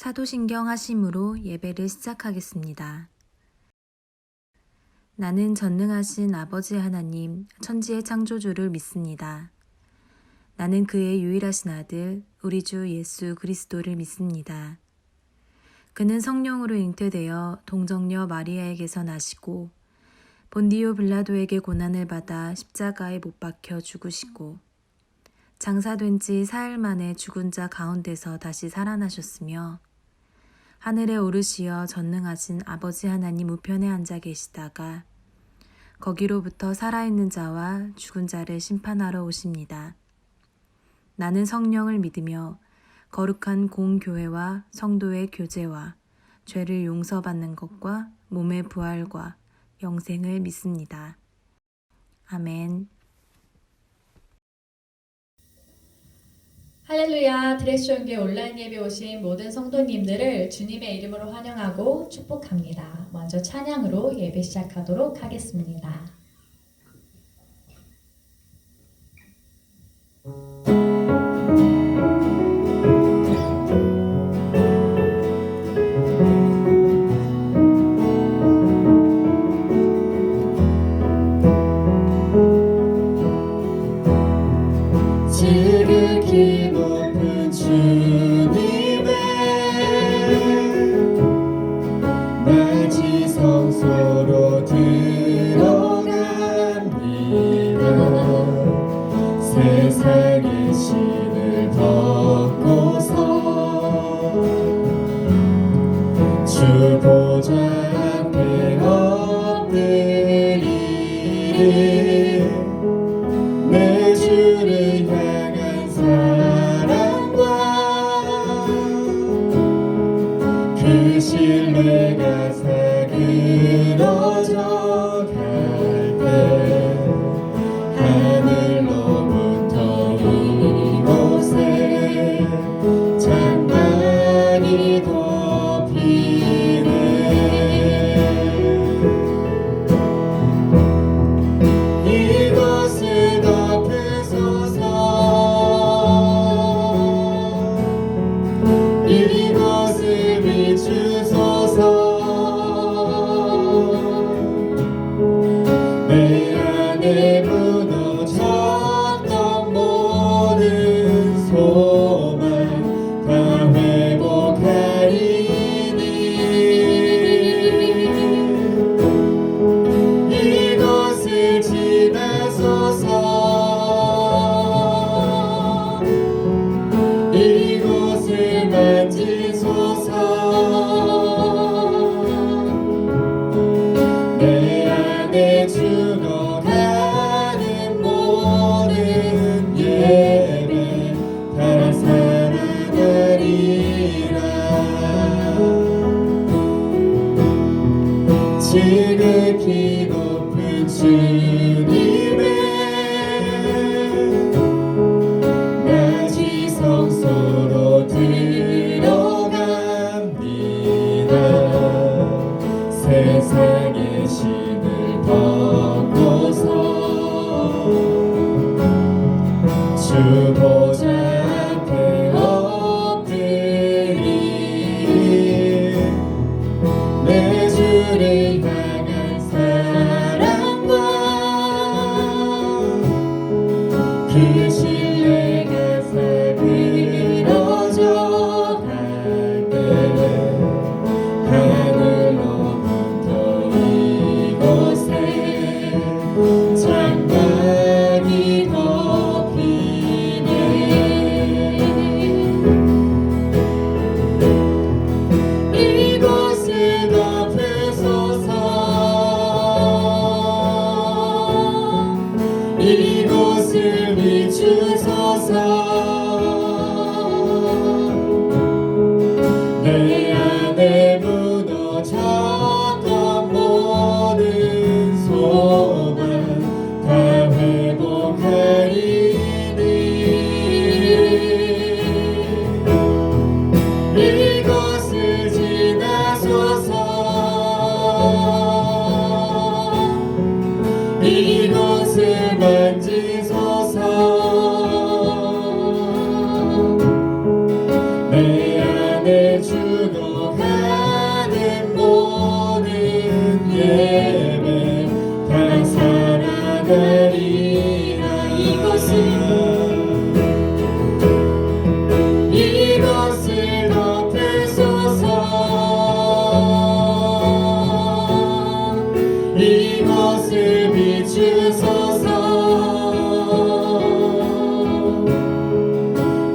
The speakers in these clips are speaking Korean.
사도신경 하심으로 예배를 시작하겠습니다. 나는 전능하신 아버지 하나님, 천지의 창조주를 믿습니다. 나는 그의 유일하신 아들, 우리 주 예수 그리스도를 믿습니다. 그는 성령으로 잉태되어 동정녀 마리아에게서 나시고 본디오 빌라도에게 고난을 받아 십자가에 못 박혀 죽으시고 장사된 지 사흘 만에 죽은 자 가운데서 다시 살아나셨으며 하늘에 오르시어 전능하신 아버지 하나님 우편에 앉아 계시다가 거기로부터 살아있는 자와 죽은 자를 심판하러 오십니다. 나는 성령을 믿으며 거룩한 공교회와 성도의 교제와 죄를 용서받는 것과 몸의 부활과 영생을 믿습니다. 아멘. 할렐루야. 드레스존교회 온라인 예배 오신 모든 성도님들을 주님의 이름으로 환영하고 축복합니다. 먼저 찬양으로 예배 시작하도록 하겠습니다. 지극히 높은 주님의 낮이 성소로 들어갑니다. 세상의 신을 벗고서 주 보좌 앞에 엎드리리. 내 주를 향한 사랑과 그 신뢰가 사그러져 갈 때 하늘로부터 이곳에 장막이 덮이네. 이곳을 덮으소서. 이곳을 비추소서. 내 안에 무너졌던 모든 소망 다 회복하리니. 이곳을 지나소서. 이곳을 만지소서. 내 안에 죽어가는 모든 예배 다 살아나리라. 지극히 높은 주님의 낮이 성소로 들어갑니다. 세상의 신을 벗고서 주 보좌 앞에 엎드리. 내 주를 향한 사랑과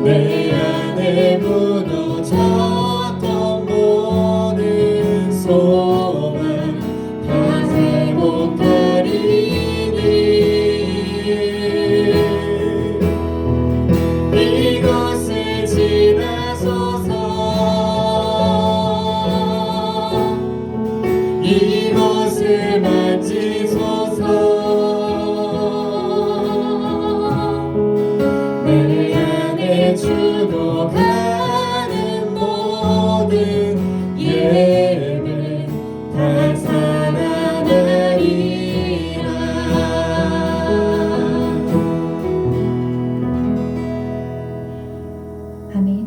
내 안에 무너졌던 모든 소망 다 회복하리니 이것을 지나소서 이것을 만지소서 내 안에 주도 가는 모든 예배 다 살아나리라. 아멘.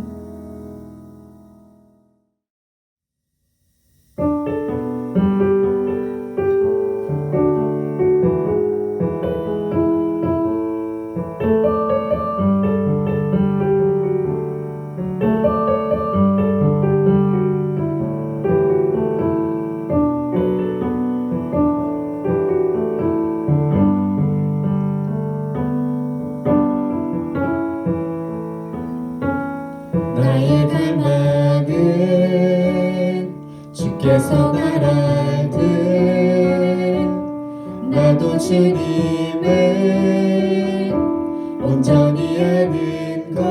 나의 갈망은 주께서 날 알듯 나도 주님을 온전히 아는 것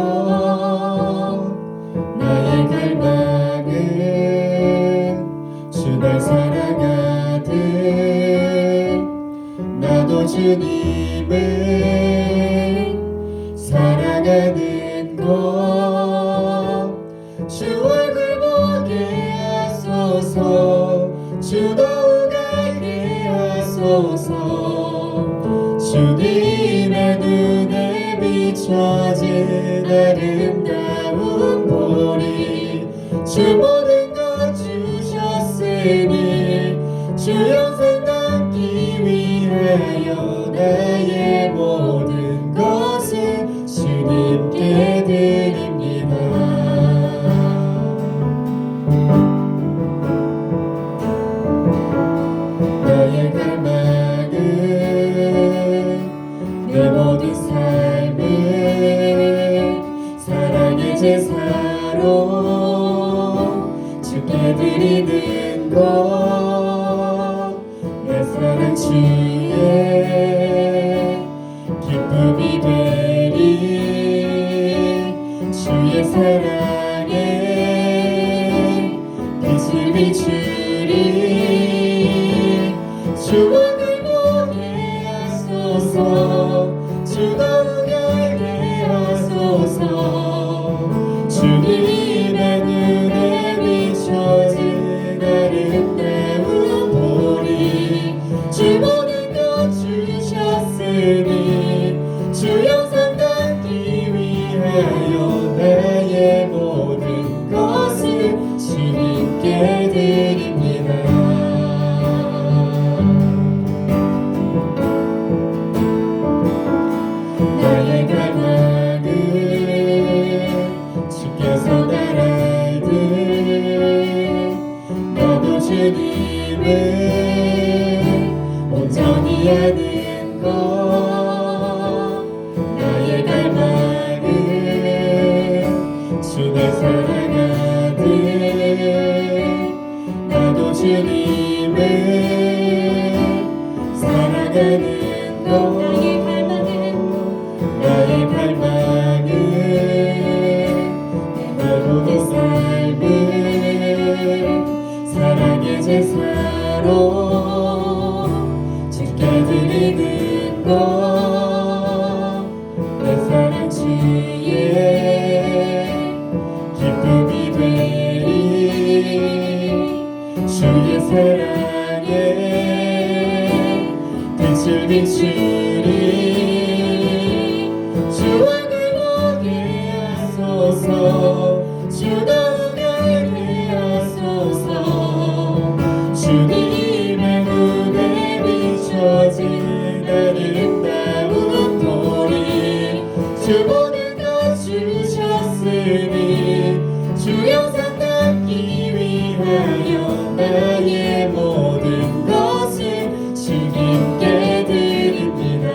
나의 갈망은 주 날 사랑하듯 나도 주님을 사랑하는 것 주 얼굴 보게 하소서 주 더욱 알게 하소서 주님의 눈에 비춰진 아름다운 보리 주 모든 것 주셨으니 주 영생 담기 위하여 나의 모든 것을 주님께 드립니다. 나의 갈망은 내 모든 삶을 사랑의 제사로 주께 드리는 것 내 사랑 주의 기쁨이 되리 주의 사랑에 빛을 비추리 주 얼굴 보게 하소서 주 더욱 알게 하소서 주님의 눈에 비춰진 아름다운 보리 주 모든 것 주셨으니 주 영상 담기 위하여 나의 모든 것을 주님께 드립니다. 나의 갈망은 주께서 날 알듯 나도 주님을 온전히 아는 것 나의 갈망은 주 날 사랑하듯 나도 주님을 사랑하는 것 나의 갈망은 내 모든 삶을 사랑의 제사로 주께 드리는 것 내 사랑 주의 기쁨이 되리 주의 사랑에 빛을 비추리 주 얼굴 보게 하소서 주 더욱 알게 하소서 주님의 눈에 비춰진 아름다운 보리 주 모든 것 주셨으니 주 영상 담기 위하여 나의 모든 것을 주님께 드립니다.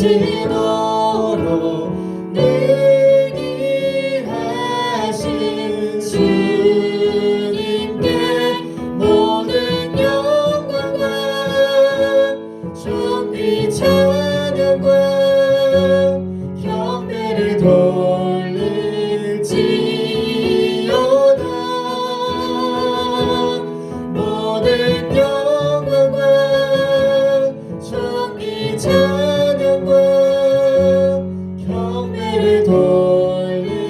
지도록 능히 하신 주님께 모든 영광과 존귀 찬양과 경배를 돌릴지어다. 모든 영광과 존귀 찬양과 경배를 돌릴지어다.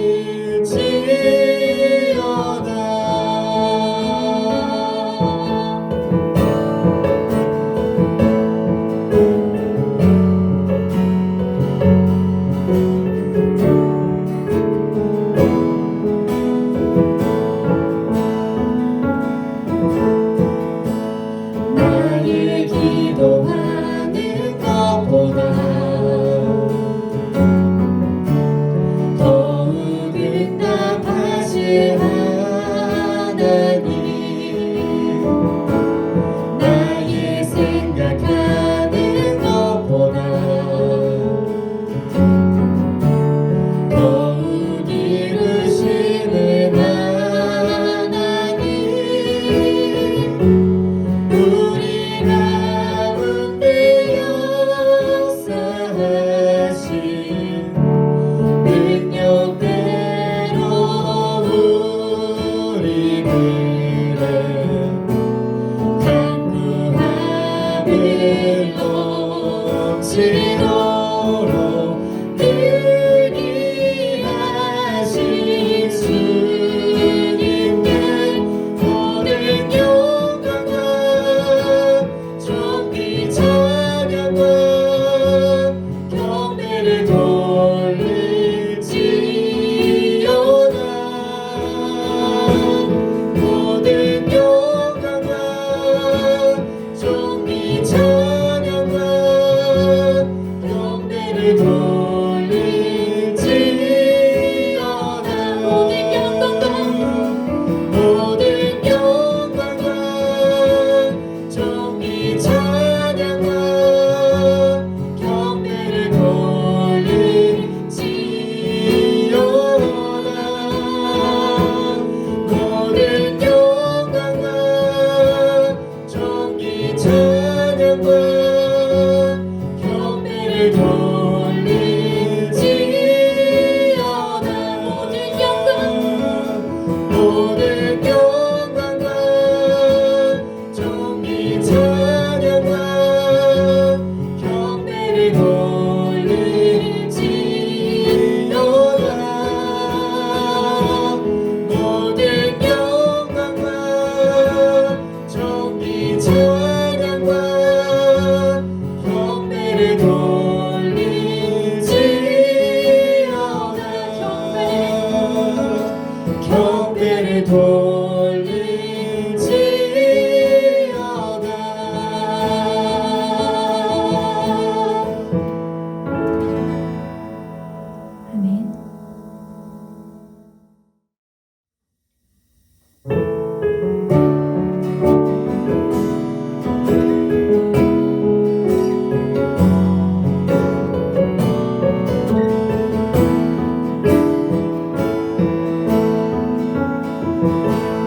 나의 기도하는 것보다 더욱 응답하실 하나님, 나의 생각하는 것보다 더욱 이루시는 하나님, 우리 가운데 역사하신 능력대로 우리들의 간구함을 넘치도록 능히 하신 주님께 모든 영광과 존귀 찬양과 경배를 돌릴지어다. 모든 영광과 존귀 찬양과 경배를 돌릴지어다. 모든 영광과 존귀 찬양과 경배를 돌릴지어다. 모든 영광과 존귀 찬양과 경배를 돌릴지어다. 모든 영광과 존귀 찬양과 경배를 돌릴지어다. 모든 영광과 존귀 찬양과 경배를 돌릴지어다. 경배를 돌릴지어다. 아멘.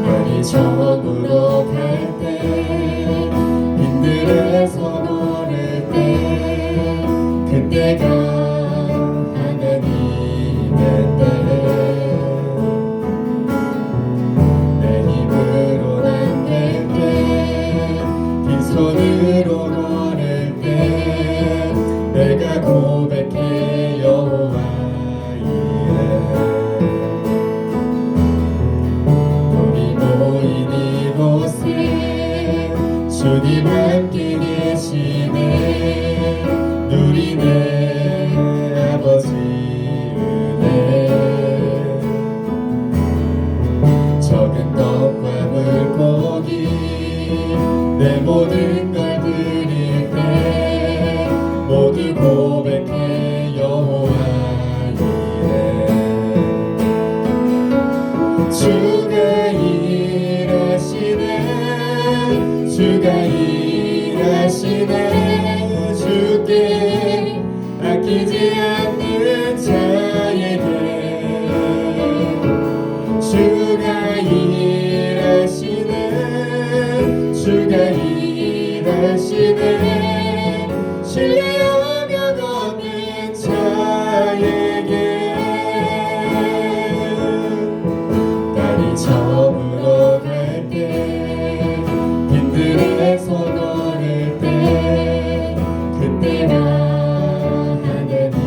날이 저물어 갈 때, 빈들에서 걸을 때, 그때가 하나님의 때. 내 힘으로 안 될 때, 빈손으로 걸을 때, 내가 고백해 여호와 이래. 우리 모인 이곳에 주님 함께 계시네. 누리네 아버지 은혜. 적은 떡과 물고기 내 모든 걸 드릴 때 모두 고백해 여호와 이래. 주가 일하시네. 주가 일하시네. 주께 아끼 아끼지 않는 자에게 주가 일하시네 주가 일하시네 신뢰하며 걷는 자에게 딸이 저물어 갈 때 힘들어서 걸을 때 그때가 하나님의 때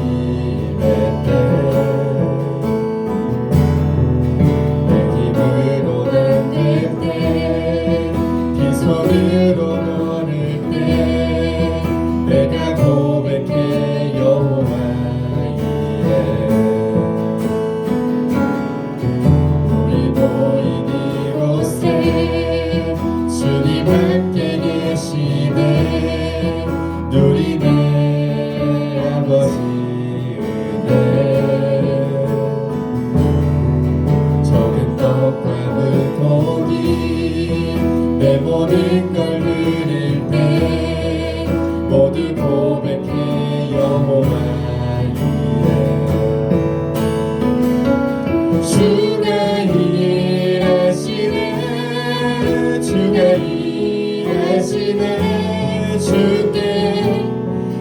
내 힘으로 안 될 때 빈손으로 걸을 때 내가 고백해 여호와 이래 우리 모인 이곳에 주님 함께 계시네 누리네 아버지 은혜 적은 떡과 물고기 내 모든 걸 누릴 때 모두 고백해 여호와 이래 주가 일하시네 주가 일하시네 주께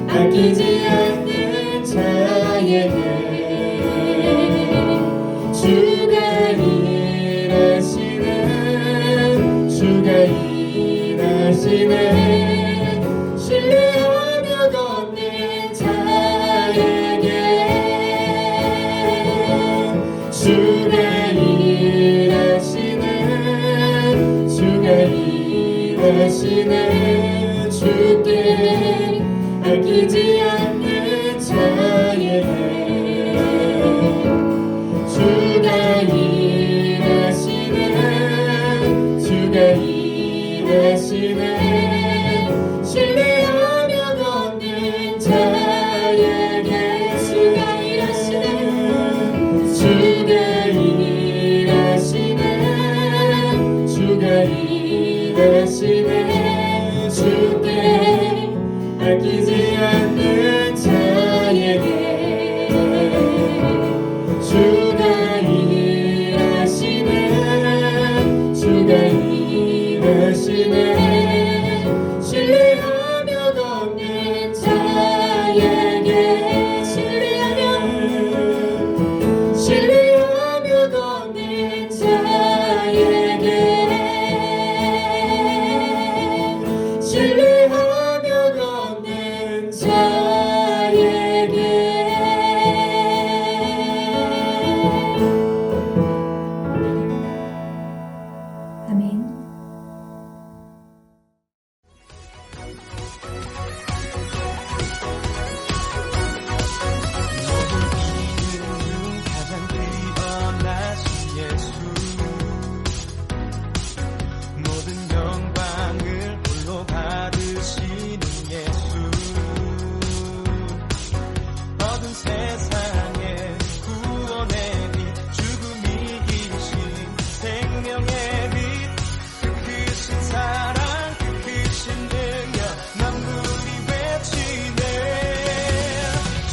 아끼지 않는 자에게 주가 일하시네 주가 일하시네 신뢰하며 걷는 자에게 주가 일하시네 주가 일하시네 주께 아끼지 않는 자에게 주가 일하시네 주가 일하시네 신뢰하며 걷는 자에게 주가 일하시네 주가 일하시네 주가 일하시네 주께 아끼지 않는 자에게 주가 일하시네 주가 일하시네 신뢰하며 걷는 자에게 신뢰하며 걷는 자에게 신뢰하며 걷는 자에게 아멘. 가장 뛰어나신 예수 모든 영광을 홀로 받으시는 예수 어두운 세상에 구원의 빛 죽음이 이신 생명의 빛 그 크신 사랑 그 크신 능력 만물이 외치네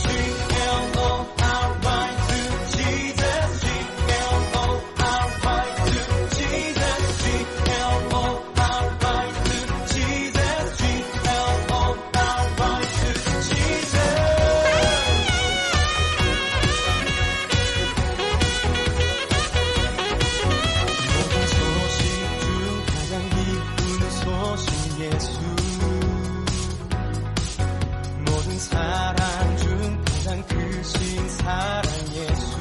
G-L-O-R-Y to Jesus G-L-O-R-Y to Jesus G-L-O-R-Y to Jesus G-L-O-R-Y to Jesus 모든 소식 중 가장 기쁜 소식 예수 모든 사랑 중 가장 크신 사랑 예수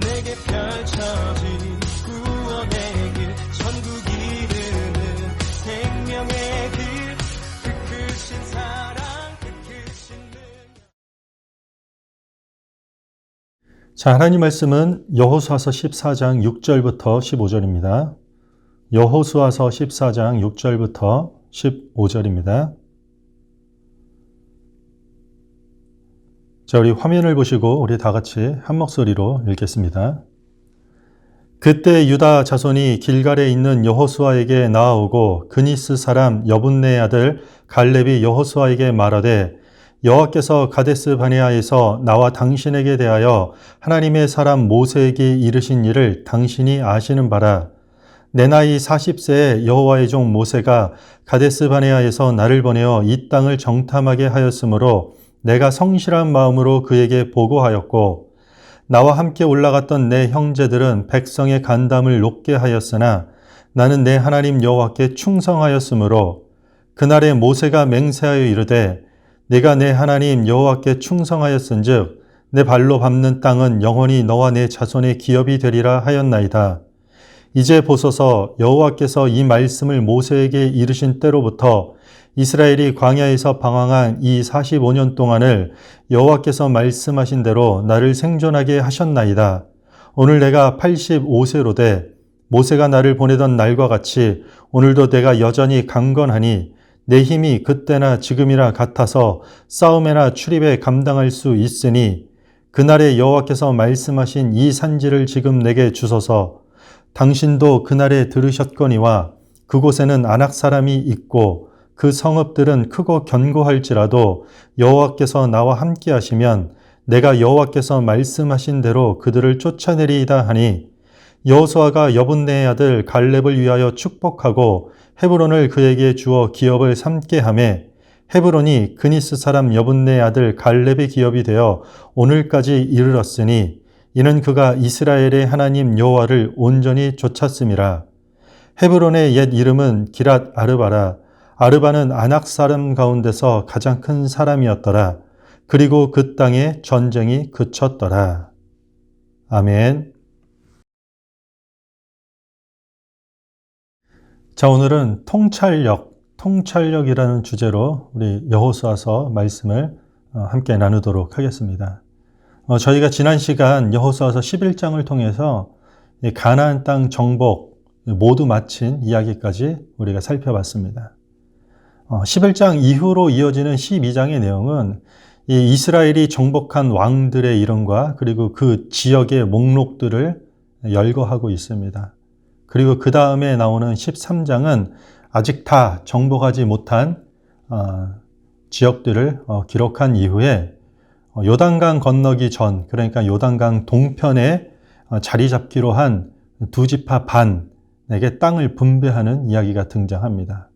내게 펼쳐진 구원의 길 천국 이르는 생명의 길 그 크신 사랑 그 크신 능력 자, 하나님 말씀은 여호수아서 14장 6절부터 15절입니다. 여호수아서 14장 6절부터 15절입니다. 자, 우리 화면을 보시고 우리 다 같이 한 목소리로 읽겠습니다. 그때 유다 자손이 길갈에 있는 여호수아에게 나아오고 그니스 사람 여분네 아들 갈렙이 여호수아에게 말하되 여호와께서 가데스 바네아에서 나와 당신에게 대하여 하나님의 사람 모세에게 이르신 일을 당신이 아시는 바라. 내 나이 40세에 여호와의 종 모세가 가데스 바네아에서 나를 보내어 이 땅을 정탐하게 하였으므로 내가 성실한 마음으로 그에게 보고하였고, 나와 함께 올라갔던 내 형제들은 백성의 간담을 높게 하였으나 나는 내 하나님 여호와께 충성하였으므로 그날에 모세가 맹세하여 이르되 네가 내 하나님 여호와께 충성하였은즉 내 발로 밟는 땅은 영원히 너와 내 자손의 기업이 되리라 하였나이다. 이제 보소서, 여호와께서 이 말씀을 모세에게 이르신 때로부터 이스라엘이 광야에서 방황한 이 45년 동안을 여호와께서 말씀하신 대로 나를 생존하게 하셨나이다. 오늘 내가 85세로 모세가 나를 보내던 날과 같이 오늘도 내가 여전히 강건하니 내 힘이 그때나 지금이나 같아서 싸움에나 출입에 감당할 수 있으니 그날에 여호와께서 말씀하신 이 산지를 지금 내게 주소서. 당신도 그날에 들으셨거니와 그곳에는 아낙 사람이 있고 그 성읍들은 크고 견고할지라도 여호와께서 나와 함께 하시면 내가 여호와께서 말씀하신 대로 그들을 쫓아내리이다 하니, 여호수아가 여분네의 아들 갈렙을 위하여 축복하고 헤브론을 그에게 주어 기업을 삼게 하며 헤브론이 그니스 사람 여분네의 아들 갈렙의 기업이 되어 오늘까지 이르렀으니 이는 그가 이스라엘의 하나님 여호와를 온전히 쫓았음이라. 헤브론의 옛 이름은 기랏 아르바라. 아르바는 아낙 사람 가운데서 가장 큰 사람이었더라. 그리고 그 땅에 전쟁이 그쳤더라. 아멘. 자, 오늘은 통찰력이라는 주제로 우리 여호수아서 말씀을 함께 나누도록 하겠습니다. 저희가 지난 시간 여호수아서 11장을 통해서 가나안 땅 정복 모두 마친 이야기까지 우리가 살펴봤습니다. 11장 이후로 이어지는 12장의 내용은 이 이스라엘이 정복한 왕들의 이름과 그리고 그 지역의 목록들을 열거하고 있습니다. 그리고 그 다음에 나오는 13장은 아직 다 정복하지 못한 지역들을 기록한 이후에 요단강 건너기 전, 그러니까 요단강 동편에 자리 잡기로 한 두 지파 반에게 땅을 분배하는 이야기가 등장합니다.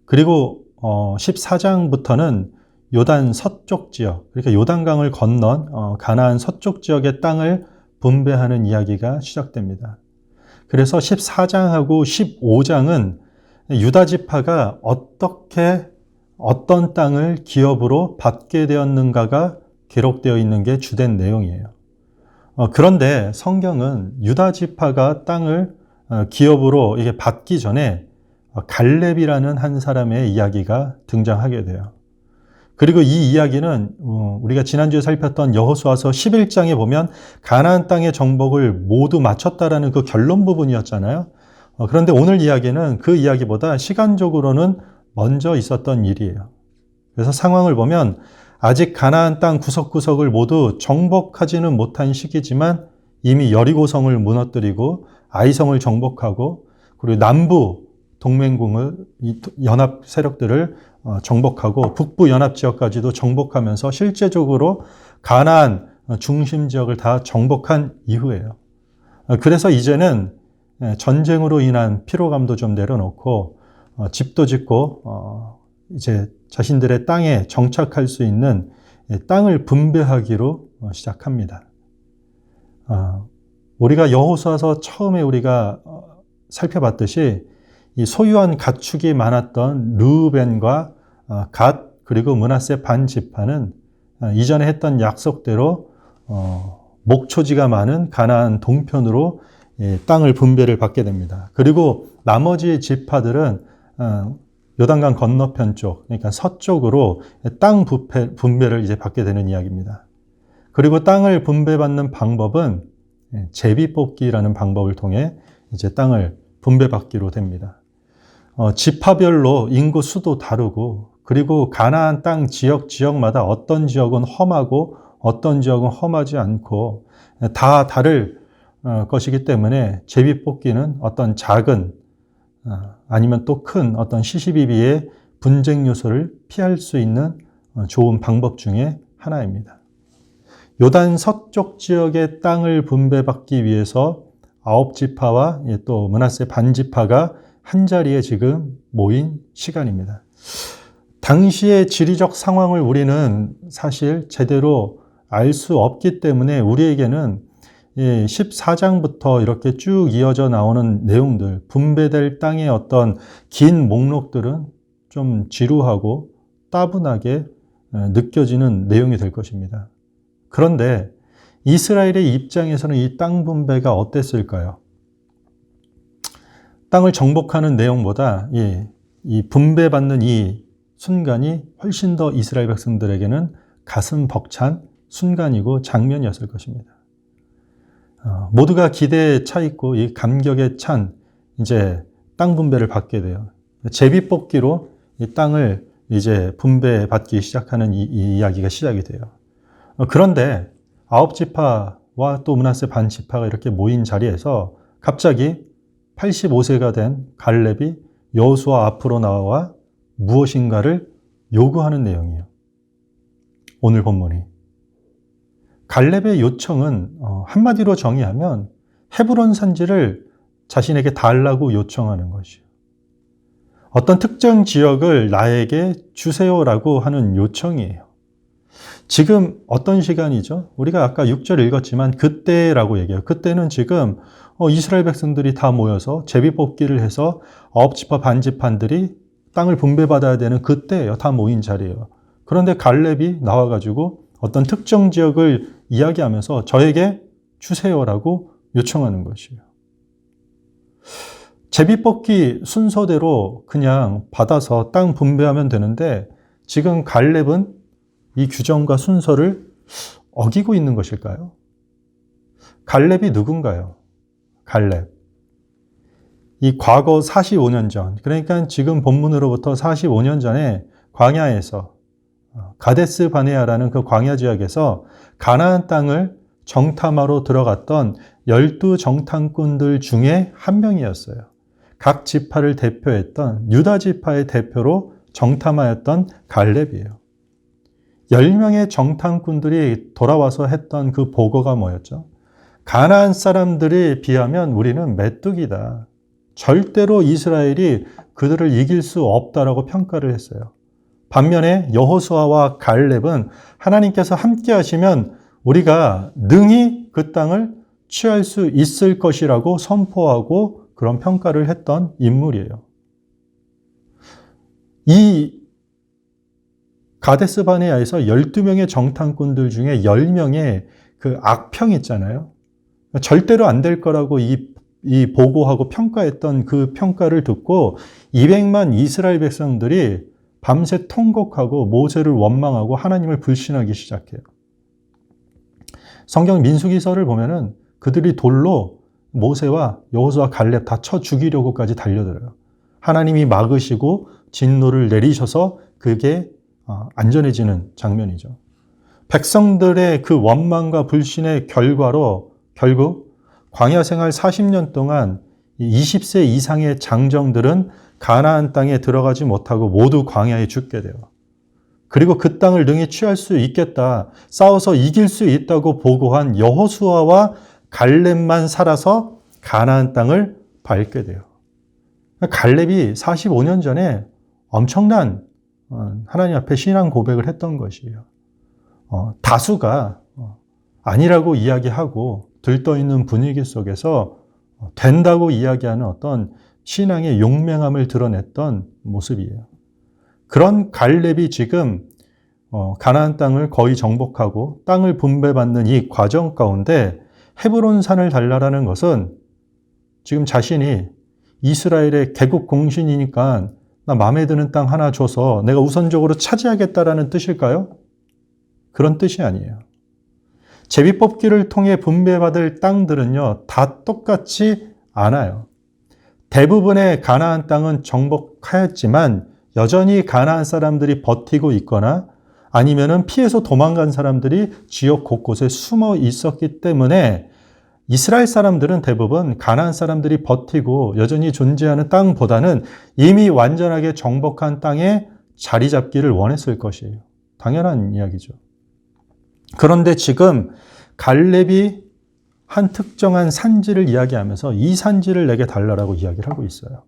그리고 14장부터는 요단 서쪽 지역, 그러니까 요단강을 건넌 가나안 서쪽 지역의 땅을 분배하는 이야기가 시작됩니다. 그래서 14장하고 15장은 유다 지파가 어떤 땅을 기업으로 받게 되었는가가 기록되어 있는 게 주된 내용이에요. 그런데 성경은 유다 지파가 땅을 기업으로 이게 받기 전에 갈렙이라는 한 사람의 이야기가 등장하게 돼요. 그리고 이 이야기는 우리가 지난주에 살폈던 여호수아서 11장에 보면 가나안 땅의 정복을 모두 마쳤다라는 그 결론 부분이었잖아요. 그런데 오늘 이야기는 그 이야기보다 시간적으로는 먼저 있었던 일이에요. 그래서 상황을 보면 아직 가나안 땅 구석구석을 모두 정복하지는 못한 시기지만 이미 여리고성을 무너뜨리고 아이성을 정복하고 그리고 남부 동맹국을 연합 세력들을 정복하고 북부 연합 지역까지도 정복하면서 실제적으로 가나안 중심 지역을 다 정복한 이후예요. 그래서 이제는 전쟁으로 인한 피로감도 좀 내려놓고 집도 짓고 이제 자신들의 땅에 정착할 수 있는 땅을 분배하기로 시작합니다. 우리가 여호수아서 처음에 우리가 살펴봤듯이 이 소유한 가축이 많았던 르우벤과 갓 그리고 므낫세 반 지파는 이전에 했던 약속대로 목초지가 많은 가나안 동편으로 땅을 분배를 받게 됩니다. 그리고 나머지 지파들은 요단강 건너편 쪽, 그러니까 서쪽으로 땅 분배를 이제 받게 되는 이야기입니다. 그리고 땅을 분배받는 방법은 제비뽑기라는 방법을 통해 이제 땅을 분배받기로 됩니다. 지파별로 인구 수도 다르고, 그리고 가나안 땅 지역마다 어떤 지역은 험하고 어떤 지역은 험하지 않고 다 다를 것이기 때문에 제비뽑기는 어떤 작은 아니면 또 큰 어떤 시시비비의 분쟁 요소를 피할 수 있는 좋은 방법 중에 하나입니다. 요단 서쪽 지역의 땅을 분배받기 위해서 9지파와 또 므낫세 반지파가 한자리에 지금 모인 시간입니다. 당시의 지리적 상황을 우리는 사실 제대로 알 수 없기 때문에 우리에게는 14장부터 이렇게 쭉 이어져 나오는 내용들, 분배될 땅의 어떤 긴 목록들은 좀 지루하고 따분하게 느껴지는 내용이 될 것입니다. 그런데 이스라엘의 입장에서는 이 땅 분배가 어땠을까요? 땅을 정복하는 내용보다 이 분배받는 이 순간이 훨씬 더 이스라엘 백성들에게는 가슴 벅찬 순간이고 장면이었을 것입니다. 모두가 기대에 차 있고 이 감격에 찬 이제 땅 분배를 받게 돼요. 제비뽑기로 이 땅을 이제 분배받기 시작하는 이 이야기가 시작이 돼요. 그런데 9지파와 또 므낫세 반지파가 이렇게 모인 자리에서 갑자기 85세가 된 갈렙이 여호수아 앞으로 나와 무엇인가를 요구하는 내용이에요. 오늘 본문이. 갈렙의 요청은 한마디로 정의하면 헤브론 산지를 자신에게 달라고 요청하는 것이에요. 어떤 특정 지역을 나에게 주세요라고 하는 요청이에요. 지금 어떤 시간이죠? 우리가 아까 6절 읽었지만 그때라고 얘기해요. 그때는 지금 이스라엘 백성들이 다 모여서 제비뽑기를 해서 9지파 반지파들이 땅을 분배받아야 되는 그때예요. 다 모인 자리예요. 그런데 갈렙이 나와가지고 어떤 특정 지역을 이야기하면서 저에게 주세요라고 요청하는 것이에요. 제비뽑기 순서대로 그냥 받아서 땅 분배하면 되는데 지금 갈렙은 이 규정과 순서를 어기고 있는 것일까요? 갈렙이 누군가요? 갈렙. 이 과거 45년 전, 그러니까 지금 본문으로부터 45년 전에 광야에서 가데스 바네아라는 그 광야 지역에서 가나안 땅을 정탐하러 들어갔던 12정탐꾼들 중에 한 명이었어요. 각 지파를 대표했던 유다 지파의 대표로 정탐하였던 갈렙이에요. 10명의 정탐꾼들이 돌아와서 했던 그 보고가 뭐였죠? 가나안 사람들에 비하면 우리는 메뚜기다. 절대로 이스라엘이 그들을 이길 수 없다라고 평가를 했어요. 반면에 여호수아와 갈렙은 하나님께서 함께 하시면 우리가 능히 그 땅을 취할 수 있을 것이라고 선포하고 그런 평가를 했던 인물이에요. 이 가데스 바네아에서 12명의 정탐꾼들 중에 10명의 그 악평 있잖아요. 절대로 안 될 거라고 이 보고하고 평가했던 그 평가를 듣고 200만 이스라엘 백성들이 밤새 통곡하고 모세를 원망하고 하나님을 불신하기 시작해요. 성경 민수기서를 보면은 그들이 돌로 모세와 여호수아 갈렙 다 쳐 죽이려고까지 달려들어요. 하나님이 막으시고 진노를 내리셔서 그게 안전해지는 장면이죠. 백성들의 그 원망과 불신의 결과로 결국 광야 생활 40년 동안 20세 이상의 장정들은 가나안 땅에 들어가지 못하고 모두 광야에 죽게 돼요. 그리고 그 땅을 능히 취할 수 있겠다, 싸워서 이길 수 있다고 보고한 여호수아와 갈렙만 살아서 가나안 땅을 밟게 돼요. 갈렙이 45년 전에 엄청난 하나님 앞에 신앙 고백을 했던 것이에요. 다수가 아니라고 이야기하고 들떠있는 분위기 속에서 된다고 이야기하는 어떤 신앙의 용맹함을 드러냈던 모습이에요. 그런 갈렙이 지금 가나안 땅을 거의 정복하고 땅을 분배받는 이 과정 가운데 헤브론 산을 달라라는 것은 지금 자신이 이스라엘의 개국 공신이니까 나 마음에 드는 땅 하나 줘서 내가 우선적으로 차지하겠다라는 뜻일까요? 그런 뜻이 아니에요. 제비뽑기를 통해 분배받을 땅들은요, 다 똑같지 않아요. 대부분의 가나안 땅은 정복하였지만 여전히 가나안 사람들이 버티고 있거나 아니면은 피해서 도망간 사람들이 지역 곳곳에 숨어 있었기 때문에 이스라엘 사람들은 대부분 가나안 사람들이 버티고 여전히 존재하는 땅보다는 이미 완전하게 정복한 땅에 자리 잡기를 원했을 것이에요. 당연한 이야기죠. 그런데 지금 갈렙이 한 특정한 산지를 이야기하면서 이 산지를 내게 달라라고 이야기를 하고 있어요.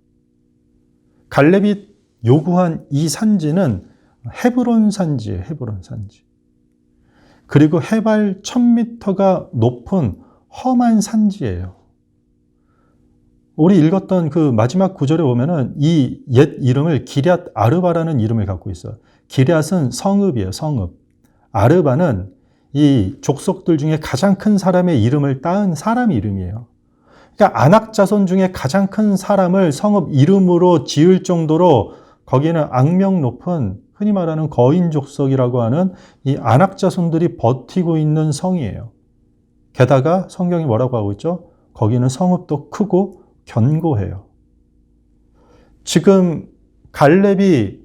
갈렙이 요구한 이 산지는 헤브론 산지예요. 헤브론 산지. 그리고 해발 1000m가 높은 험한 산지예요. 우리 읽었던 그 마지막 구절에 보면은 이 옛 이름을 기럇 아르바라는 이름을 갖고 있어요. 기럇은 성읍이에요. 성읍. 아르바는 이 족속들 중에 가장 큰 사람의 이름을 따은 사람 이름이에요. 그러니까 아낙 자손 중에 가장 큰 사람을 성읍 이름으로 지을 정도로 거기는 악명 높은 흔히 말하는 거인 족속이라고 하는 이 아낙 자손들이 버티고 있는 성이에요. 게다가 성경이 뭐라고 하고 있죠? 거기는 성읍도 크고 견고해요. 지금 갈렙이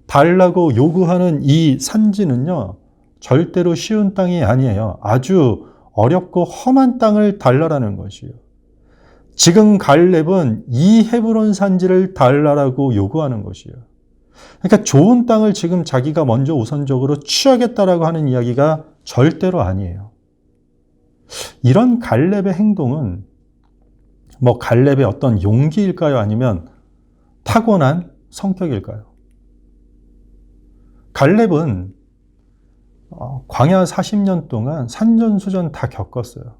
달라고 요구하는 이 산지는요, 절대로 쉬운 땅이 아니에요. 아주 어렵고 험한 땅을 달라라는 것이에요. 지금 갈렙은 이 헤브론 산지를 달라라고 요구하는 것이에요. 그러니까 좋은 땅을 지금 자기가 먼저 우선적으로 취하겠다라고 하는 이야기가 절대로 아니에요. 이런 갈렙의 행동은 뭐 갈렙의 어떤 용기일까요? 아니면 타고난 성격일까요? 갈렙은 광야 40년 동안 산전수전 다 겪었어요.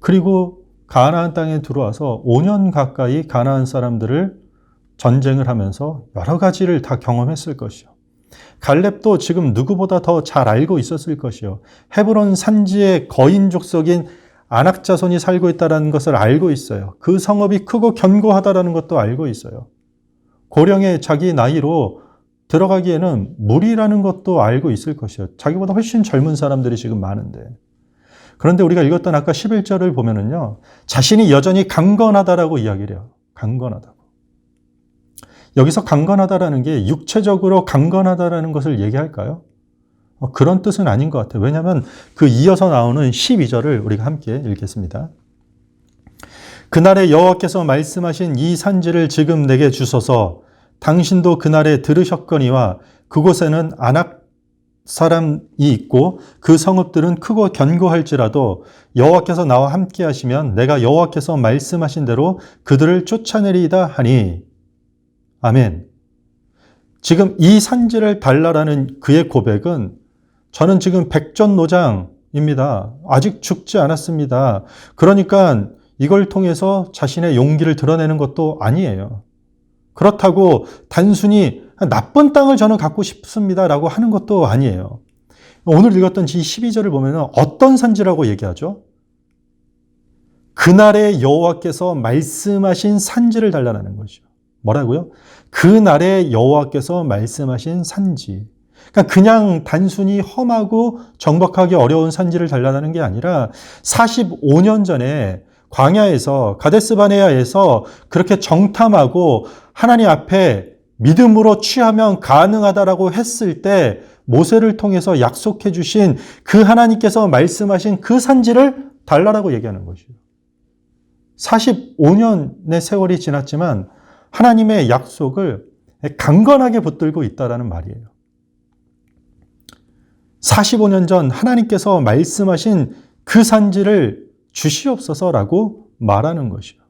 그리고 가나안 땅에 들어와서 5년 가까이 가나안 사람들을 전쟁을 하면서 여러 가지를 다 경험했을 것이요. 갈렙도 지금 누구보다 더 잘 알고 있었을 것이요. 헤브론 산지의 거인 족속인 아낙 자손이 살고 있다는 것을 알고 있어요. 그 성읍이 크고 견고하다는 것도 알고 있어요. 고령의 자기 나이로 들어가기에는 무리라는 것도 알고 있을 것이요. 자기보다 훨씬 젊은 사람들이 지금 많은데. 그런데 우리가 읽었던 아까 11절을 보면은요, 자신이 여전히 강건하다라고 이야기를 해요. 강건하다고. 여기서 강건하다라는 게 육체적으로 강건하다라는 것을 얘기할까요? 그런 뜻은 아닌 것 같아요. 왜냐하면 그 이어서 나오는 12절을 우리가 함께 읽겠습니다. 그날에 여호와께서 말씀하신 이 산지를 지금 내게 주소서. 당신도 그날에 들으셨거니와 그곳에는 아낙 사람이 있고 그 성읍들은 크고 견고할지라도 여호와께서 나와 함께 하시면 내가 여호와께서 말씀하신 대로 그들을 쫓아내리이다 하니. 아멘. 지금 이 산지를 달라라는 그의 고백은 저는 지금 백전노장입니다. 아직 죽지 않았습니다. 그러니까 이걸 통해서 자신의 용기를 드러내는 것도 아니에요. 그렇다고 단순히 나쁜 땅을 저는 갖고 싶습니다라고 하는 것도 아니에요. 오늘 읽었던 이 12절을 보면 어떤 산지라고 얘기하죠? 그날에 여호와께서 말씀하신 산지를 달라는 것이죠. 뭐라고요? 그날에 여호와께서 말씀하신 산지. 그러니까 그냥 단순히 험하고 정박하기 어려운 산지를 달라는 게 아니라 45년 전에 광야에서 가데스 바네아에서 그렇게 정탐하고 하나님 앞에 믿음으로 취하면 가능하다라고 했을 때 모세를 통해서 약속해 주신 그 하나님께서 말씀하신 그 산지를 달라라고 얘기하는 것이에요. 45년의 세월이 지났지만 하나님의 약속을 강건하게 붙들고 있다라는 말이에요. 45년 전 하나님께서 말씀하신 그 산지를 주시옵소서라고 말하는 것이요.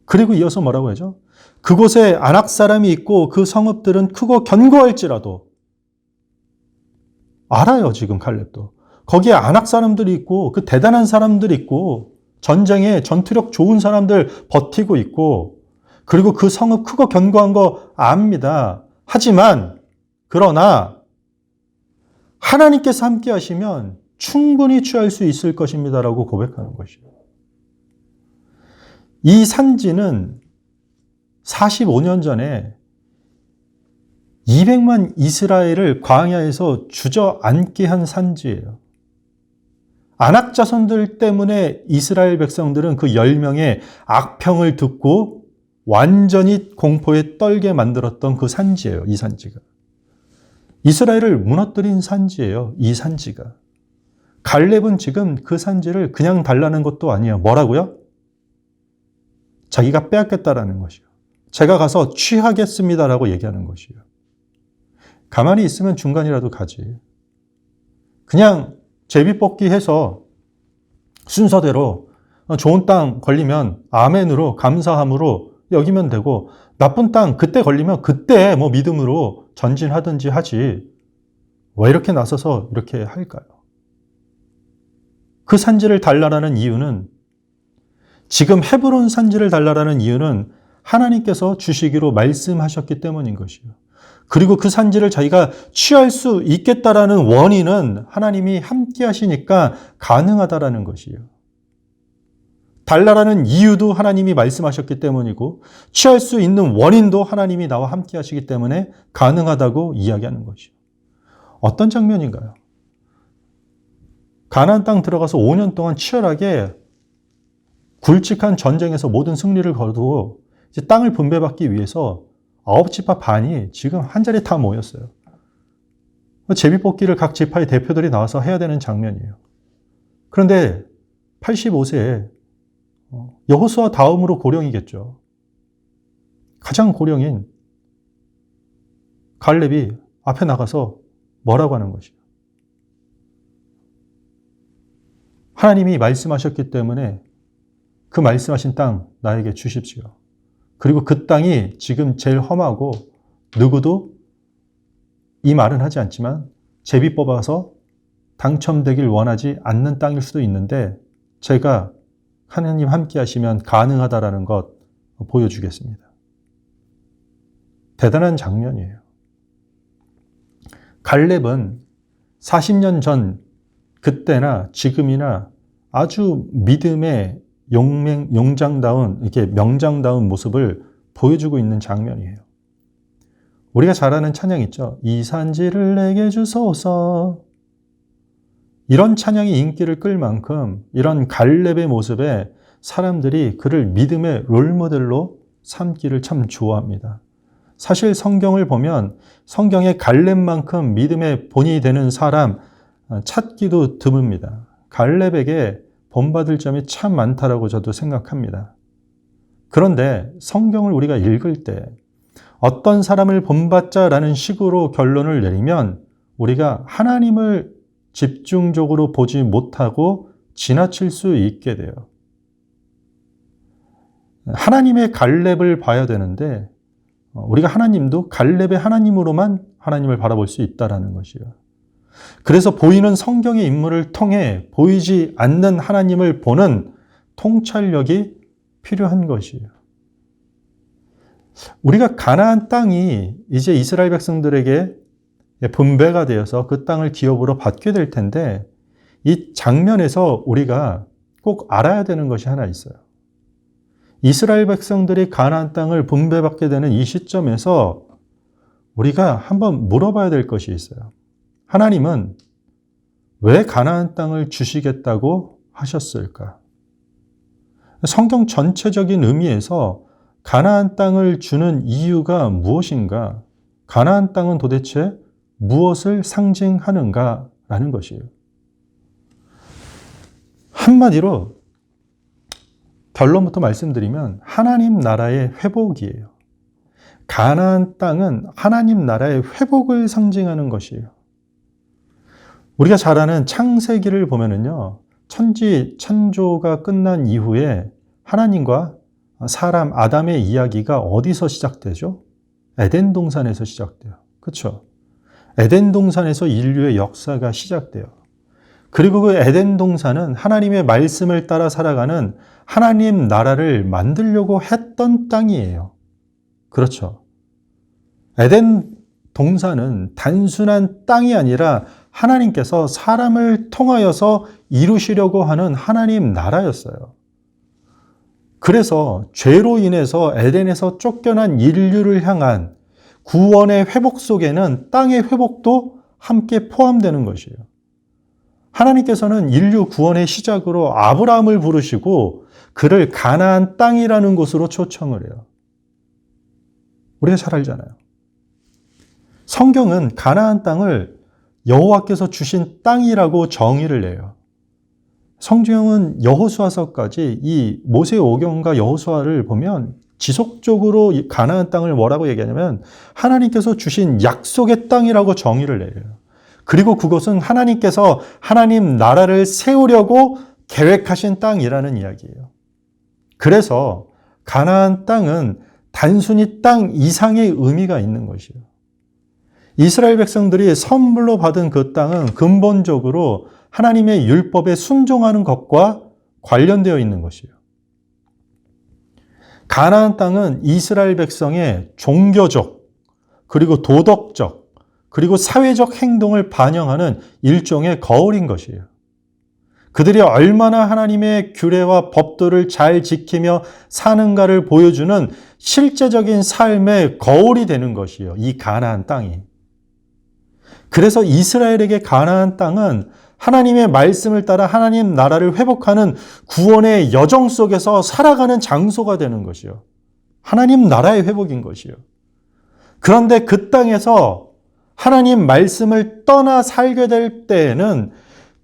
그리고 이어서 뭐라고 하죠? 그곳에 아낙 사람이 있고 그 성읍들은 크고 견고할지라도. 알아요, 지금 갈렙도. 거기에 아낙 사람들이 있고 그 대단한 사람들이 있고 전쟁에 전투력 좋은 사람들 버티고 있고 그리고 그 성읍 크고 견고한 거 압니다. 하지만 그러나 하나님께서 함께 하시면 충분히 취할 수 있을 것입니다라고 고백하는 것이에요. 이 산지는 45년 전에 200만 이스라엘을 광야에서 주저앉게 한 산지예요. 아낙 자손들 때문에 이스라엘 백성들은 그 10명의 악평을 듣고 완전히 공포에 떨게 만들었던 그 산지예요. 이 산지가. 이스라엘을 무너뜨린 산지예요. 이 산지가. 갈렙은 지금 그 산지를 그냥 달라는 것도 아니에요. 뭐라고요? 자기가 빼앗겠다라는 것이요. 제가 가서 취하겠습니다라고 얘기하는 것이요. 가만히 있으면 중간이라도 가지. 그냥 제비뽑기 해서 순서대로 좋은 땅 걸리면 아멘으로 감사함으로 여기면 되고, 나쁜 땅 그때 걸리면 그때 뭐 믿음으로 전진하든지 하지. 왜 이렇게 나서서 이렇게 할까요? 그 산지를 달라라는 이유는, 지금 헤브론 산지를 달라라는 이유는 하나님께서 주시기로 말씀하셨기 때문인 것이요. 그리고 그 산지를 자기가 취할 수 있겠다라는 원인은 하나님이 함께 하시니까 가능하다라는 것이요. 달라라는 이유도 하나님이 말씀하셨기 때문이고, 취할 수 있는 원인도 하나님이 나와 함께 하시기 때문에 가능하다고 이야기하는 것이요. 어떤 장면인가요? 가나안 땅 들어가서 5년 동안 치열하게 굵직한 전쟁에서 모든 승리를 거두고 이제 땅을 분배받기 위해서 9지파 반이 지금 한자리에 다 모였어요. 제비뽑기를 각 지파의 대표들이 나와서 해야 되는 장면이에요. 그런데 85세에 여호수아 다음으로 고령이겠죠. 가장 고령인 갈렙이 앞에 나가서 뭐라고 하는 것이에요? 하나님이 말씀하셨기 때문에 그 말씀하신 땅 나에게 주십시오. 그리고 그 땅이 지금 제일 험하고 누구도 이 말은 하지 않지만 제비 뽑아서 당첨되길 원하지 않는 땅일 수도 있는데 제가 하나님 함께 하시면 가능하다라는 것 보여주겠습니다. 대단한 장면이에요. 갈렙은 40년 전 그때나 지금이나 아주 믿음의 용장다운, 이렇게 명장다운 모습을 보여주고 있는 장면이에요. 우리가 잘 아는 찬양 있죠? 이 산지를 내게 주소서. 이런 찬양이 인기를 끌 만큼 이런 갈렙의 모습에 사람들이 그를 믿음의 롤모델로 삼기를 참 좋아합니다. 사실 성경을 보면 성경에 갈렙만큼 믿음의 본이 되는 사람 찾기도 드뭅니다. 갈렙에게 본받을 점이 참 많다라고 저도 생각합니다. 그런데 성경을 우리가 읽을 때 어떤 사람을 본받자라는 식으로 결론을 내리면 우리가 하나님을 집중적으로 보지 못하고 지나칠 수 있게 돼요. 하나님의 갈렙을 봐야 되는데 우리가 하나님도 갈렙의 하나님으로만 하나님을 바라볼 수 있다는 것이에요. 그래서 보이는 성경의 인물을 통해 보이지 않는 하나님을 보는 통찰력이 필요한 것이에요. 우리가 가나안 땅이 이제 이스라엘 백성들에게 분배가 되어서 그 땅을 기업으로 받게 될 텐데 이 장면에서 우리가 꼭 알아야 되는 것이 하나 있어요. 이스라엘 백성들이 가나안 땅을 분배받게 되는 이 시점에서 우리가 한번 물어봐야 될 것이 있어요. 하나님은 왜 가나안 땅을 주시겠다고 하셨을까? 성경 전체적인 의미에서 가나안 땅을 주는 이유가 무엇인가? 가나안 땅은 도대체 무엇을 상징하는가라는 것이에요. 한마디로 결론부터 말씀드리면 하나님 나라의 회복이에요. 가나안 땅은 하나님 나라의 회복을 상징하는 것이에요. 우리가 잘 아는 창세기를 보면은요, 천지 창조가 끝난 이후에 하나님과 사람 아담의 이야기가 어디서 시작되죠? 에덴 동산에서 시작돼요. 그렇죠? 에덴 동산에서 인류의 역사가 시작돼요. 그리고 그 에덴 동산은 하나님의 말씀을 따라 살아가는 하나님 나라를 만들려고 했던 땅이에요. 그렇죠? 에덴 동산은 단순한 땅이 아니라 하나님께서 사람을 통하여서 이루시려고 하는 하나님 나라였어요. 그래서 죄로 인해서 에덴에서 쫓겨난 인류를 향한 구원의 회복 속에는 땅의 회복도 함께 포함되는 것이에요. 하나님께서는 인류 구원의 시작으로 아브라함을 부르시고 그를 가나안 땅이라는 곳으로 초청을 해요. 우리가 잘 알잖아요. 성경은 가나안 땅을 여호와께서 주신 땅이라고 정의를 해요. 성경은 여호수아서까지 이 모세 오경과 여호수아를 보면 지속적으로 가나안 땅을 뭐라고 얘기하냐면 하나님께서 주신 약속의 땅이라고 정의를 내려요. 그리고 그것은 하나님께서 하나님 나라를 세우려고 계획하신 땅이라는 이야기예요. 그래서 가나안 땅은 단순히 땅 이상의 의미가 있는 것이에요. 이스라엘 백성들이 선물로 받은 그 땅은 근본적으로 하나님의 율법에 순종하는 것과 관련되어 있는 것이에요. 가나안 땅은 이스라엘 백성의 종교적, 그리고 도덕적, 그리고 사회적 행동을 반영하는 일종의 거울인 것이에요. 그들이 얼마나 하나님의 규례와 법도를 잘 지키며 사는가를 보여주는 실제적인 삶의 거울이 되는 것이에요. 이 가나안 땅이. 그래서 이스라엘에게 가나안 땅은 하나님의 말씀을 따라 하나님 나라를 회복하는 구원의 여정 속에서 살아가는 장소가 되는 것이요. 하나님 나라의 회복인 것이요. 그런데 그 땅에서 하나님 말씀을 떠나 살게 될 때에는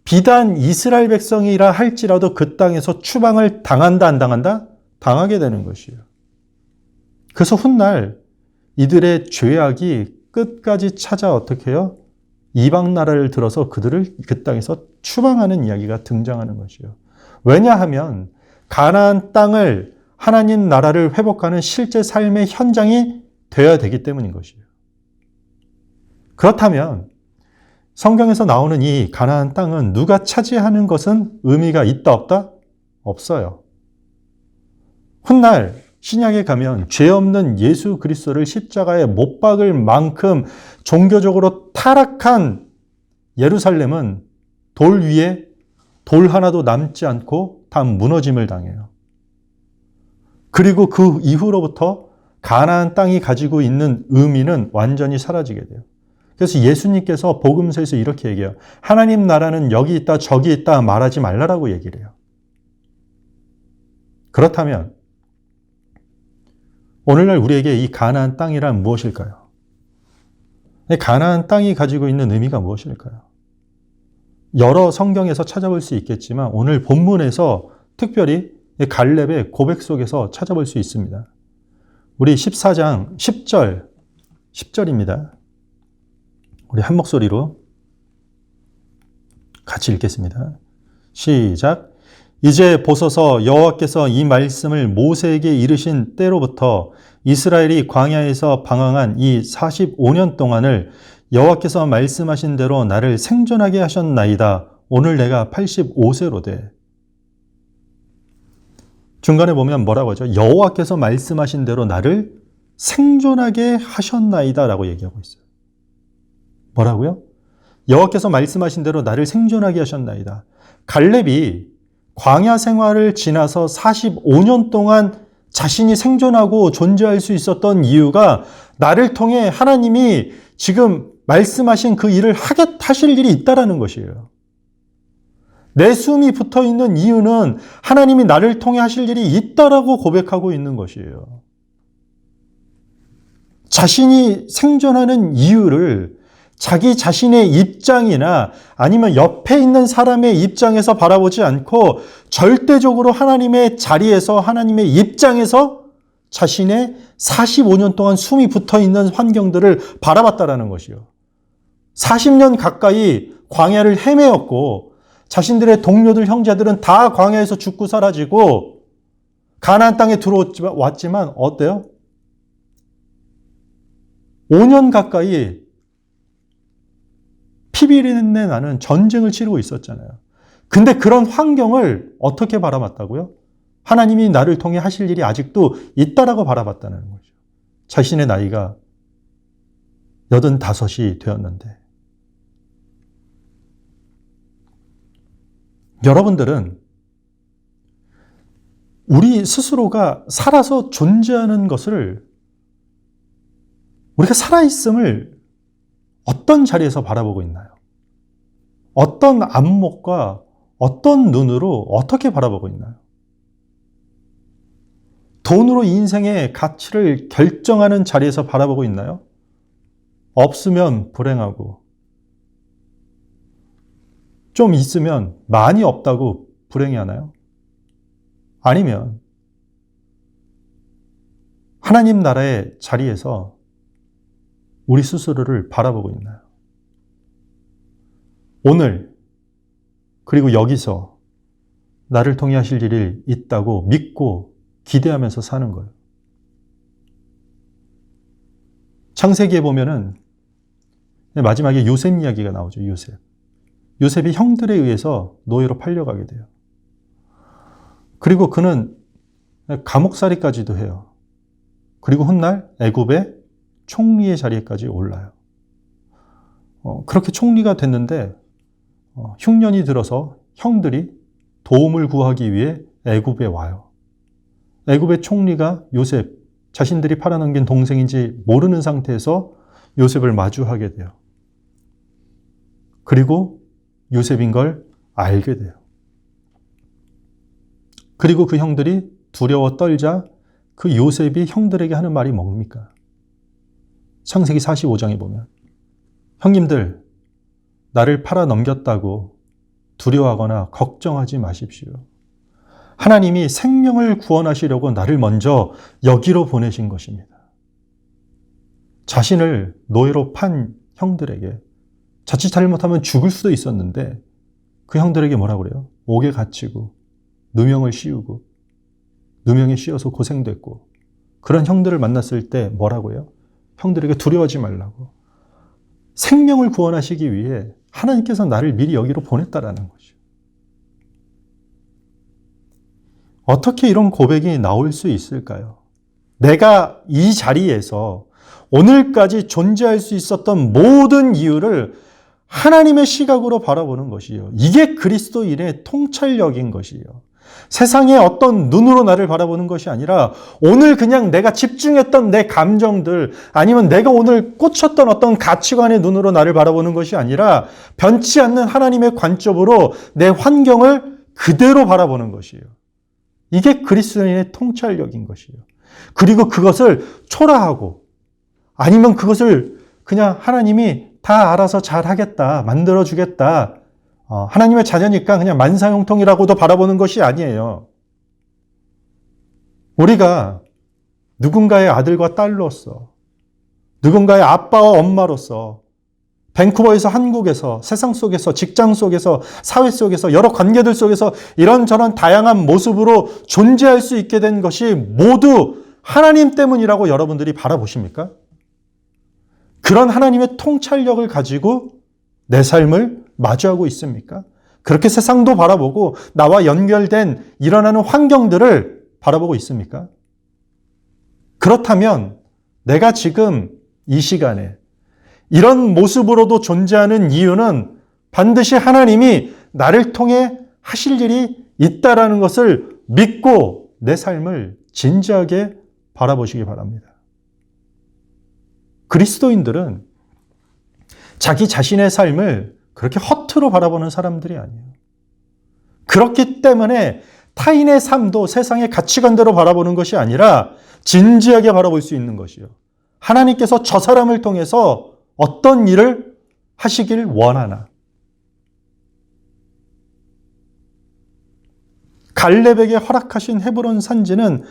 비단 이스라엘 백성이라 할지라도 그 땅에서 추방을 당한다 안 당한다? 당하게 되는 것이요. 그래서 훗날 이들의 죄악이 끝까지 찾아 어떻게 해요? 이방 나라를 들어서 그들을 그 땅에서 추방하는 이야기가 등장하는 것이요. 왜냐하면 가나안 땅을 하나님 나라를 회복하는 실제 삶의 현장이 되어야 되기 때문인 것이에요. 그렇다면 성경에서 나오는 이 가나안 땅은 누가 차지하는 것은 의미가 있다 없다? 없어요. 훗날 신약에 가면 죄 없는 예수 그리스도를 십자가에 못 박을 만큼 종교적으로 타락한 예루살렘은 돌 위에 돌 하나도 남지 않고 다 무너짐을 당해요. 그리고 그 이후로부터 가나안 땅이 가지고 있는 의미는 완전히 사라지게 돼요. 그래서 예수님께서 복음서에서 이렇게 얘기해요. 하나님 나라는 여기 있다 저기 있다 말하지 말라라고 얘기를 해요. 그렇다면 오늘날 우리에게 이 가나안 땅이란 무엇일까요? 가나안 땅이 가지고 있는 의미가 무엇일까요? 여러 성경에서 찾아볼 수 있겠지만 오늘 본문에서 특별히 갈렙의 고백 속에서 찾아볼 수 있습니다. 우리 14장 10절입니다. 우리 한 목소리로 같이 읽겠습니다. 시작. 이제 보소서 여호와께서 이 말씀을 모세에게 이르신 때로부터 이스라엘이 광야에서 방황한 이 45년 동안을 여호와께서 말씀하신 대로 나를 생존하게 하셨나이다. 오늘 내가 85세로 돼. 중간에 보면 뭐라고 하죠? 여호와께서 말씀하신 대로 나를 생존하게 하셨나이다 라고 얘기하고 있어요. 뭐라고요? 여호와께서 말씀하신 대로 나를 생존하게 하셨나이다. 갈렙이 광야 생활을 지나서 45년 동안 자신이 생존하고 존재할 수 있었던 이유가 나를 통해 하나님이 지금 말씀하신 그 일을 하실 일이 있다라는 것이에요. 내 숨이 붙어 있는 이유는 하나님이 나를 통해 하실 일이 있다라고 고백하고 있는 것이에요. 자신이 생존하는 이유를 자기 자신의 입장이나 아니면 옆에 있는 사람의 입장에서 바라보지 않고 절대적으로 하나님의 자리에서 하나님의 입장에서 자신의 45년 동안 숨이 붙어 있는 환경들을 바라봤다라는 것이요. 40년 가까이 광야를 헤매었고 자신들의 동료들 형제들은 다 광야에서 죽고 사라지고 가나안 땅에 들어왔지만 어때요? 5년 가까이 피비린내 나는 전쟁을 치르고 있었잖아요. 근데 그런 환경을 어떻게 바라봤다고요? 하나님이 나를 통해 하실 일이 아직도 있다라고 바라봤다는 거죠. 자신의 나이가 85이 되었는데. 여러분들은 우리 스스로가 살아서 존재하는 것을 우리가 살아있음을 어떤 자리에서 바라보고 있나요? 어떤 안목과 어떤 눈으로 어떻게 바라보고 있나요? 돈으로 인생의 가치를 결정하는 자리에서 바라보고 있나요? 없으면 불행하고 좀 있으면 많이 없다고 불행해하나요? 아니면 하나님 나라의 자리에서 우리 스스로를 바라보고 있나요? 오늘 그리고 여기서 나를 통해 하실 일이 있다고 믿고 기대하면서 사는 거예요. 창세기에 보면은 마지막에 요셉 이야기가 나오죠. 요셉이 형들에 의해서 노예로 팔려가게 돼요. 그리고 그는 감옥살이까지도 해요. 그리고 훗날 애굽의 총리의 자리에까지 올라요. 그렇게 총리가 됐는데 흉년이 들어서 형들이 도움을 구하기 위해 애굽에 와요. 애굽의 총리가 요셉, 자신들이 팔아넘긴 동생인지 모르는 상태에서 요셉을 마주하게 돼요. 그리고 요셉인 걸 알게 돼요. 그리고 그 형들이 두려워 떨자 그 요셉이 형들에게 하는 말이 뭡니까? 창세기 45장에 보면 형님들, 나를 팔아넘겼다고 두려워하거나 걱정하지 마십시오. 하나님이 생명을 구원하시려고 나를 먼저 여기로 보내신 것입니다. 자신을 노예로 판 형들에게 자칫 잘못하면 죽을 수도 있었는데 그 형들에게 뭐라고 그래요? 옥에 갇히고 누명을 씌우고 누명에 씌워서 고생됐고 그런 형들을 만났을 때 뭐라고 해요? 형들에게 두려워하지 말라고. 생명을 구원하시기 위해 하나님께서 나를 미리 여기로 보냈다라는 거죠. 어떻게 이런 고백이 나올 수 있을까요? 내가 이 자리에서 오늘까지 존재할 수 있었던 모든 이유를 하나님의 시각으로 바라보는 것이요. 이게 그리스도인의 통찰력인 것이요. 세상의 어떤 눈으로 나를 바라보는 것이 아니라 오늘 그냥 내가 집중했던 내 감정들 아니면 내가 오늘 꽂혔던 어떤 가치관의 눈으로 나를 바라보는 것이 아니라 변치 않는 하나님의 관점으로 내 환경을 그대로 바라보는 것이에요. 이게 그리스도인의 통찰력인 것이에요. 그리고 그것을 초라하고 아니면 그것을 그냥 하나님이 다 알아서 잘하겠다, 만들어주겠다. 하나님의 자녀니까 그냥 만사형통이라고도 바라보는 것이 아니에요. 우리가 누군가의 아들과 딸로서, 누군가의 아빠와 엄마로서, 밴쿠버에서 한국에서, 세상 속에서, 직장 속에서, 사회 속에서, 여러 관계들 속에서 이런저런 다양한 모습으로 존재할 수 있게 된 것이 모두 하나님 때문이라고 여러분들이 바라보십니까? 그런 하나님의 통찰력을 가지고 내 삶을 마주하고 있습니까? 그렇게 세상도 바라보고 나와 연결된 일어나는 환경들을 바라보고 있습니까? 그렇다면 내가 지금 이 시간에 이런 모습으로도 존재하는 이유는 반드시 하나님이 나를 통해 하실 일이 있다라는 것을 믿고 내 삶을 진지하게 바라보시기 바랍니다. 그리스도인들은 자기 자신의 삶을 그렇게 허투루 바라보는 사람들이 아니에요. 그렇기 때문에 타인의 삶도 세상의 가치관대로 바라보는 것이 아니라 진지하게 바라볼 수 있는 것이요. 하나님께서 저 사람을 통해서 어떤 일을 하시길 원하나. 갈렙에게 허락하신 헤브론 산지는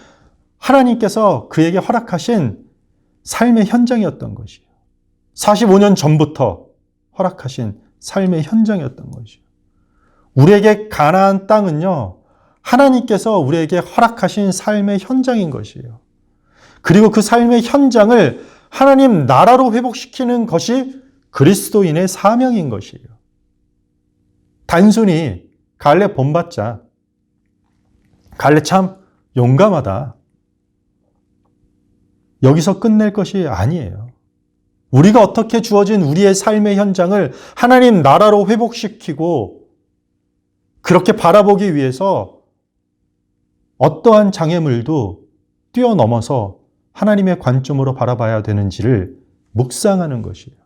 하나님께서 그에게 허락하신 삶의 현장이었던 것이에요. 45년 전부터 허락하신 삶의 현장이었던 것이에요. 우리에게 가나안 땅은요, 하나님께서 우리에게 허락하신 삶의 현장인 것이에요. 그리고 그 삶의 현장을 하나님 나라로 회복시키는 것이 그리스도인의 사명인 것이에요. 단순히 갈렙 본받자. 갈렙 참 용감하다. 여기서 끝낼 것이 아니에요. 우리가 어떻게 주어진 우리의 삶의 현장을 하나님 나라로 회복시키고 그렇게 바라보기 위해서 어떠한 장애물도 뛰어넘어서 하나님의 관점으로 바라봐야 되는지를 묵상하는 것이에요.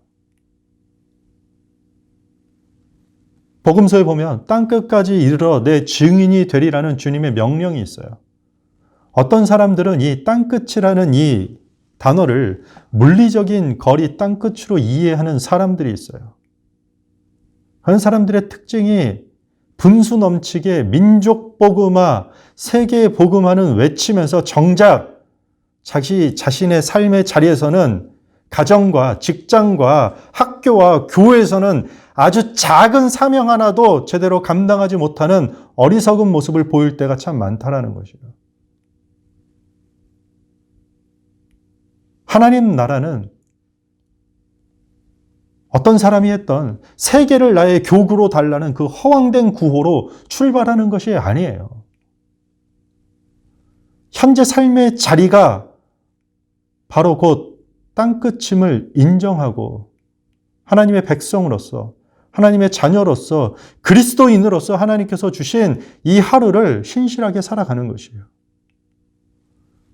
복음서에 보면 땅끝까지 이르러 내 증인이 되리라는 주님의 명령이 있어요. 어떤 사람들은 이 땅끝이라는 이 단어를 물리적인 거리 땅끝으로 이해하는 사람들이 있어요. 그런 사람들의 특징이 분수 넘치게 민족 복음화, 세계 복음화는 외치면서 정작 자기 자신의 삶의 자리에서는 가정과 직장과 학교와 교회에서는 아주 작은 사명 하나도 제대로 감당하지 못하는 어리석은 모습을 보일 때가 참 많다라는 것이에요. 하나님 나라는 어떤 사람이 했던 세계를 나의 교구로 달라는 그 허황된 구호로 출발하는 것이 아니에요. 현재 삶의 자리가 바로 곧 땅끝임을 인정하고 하나님의 백성으로서 하나님의 자녀로서 그리스도인으로서 하나님께서 주신 이 하루를 신실하게 살아가는 것이에요.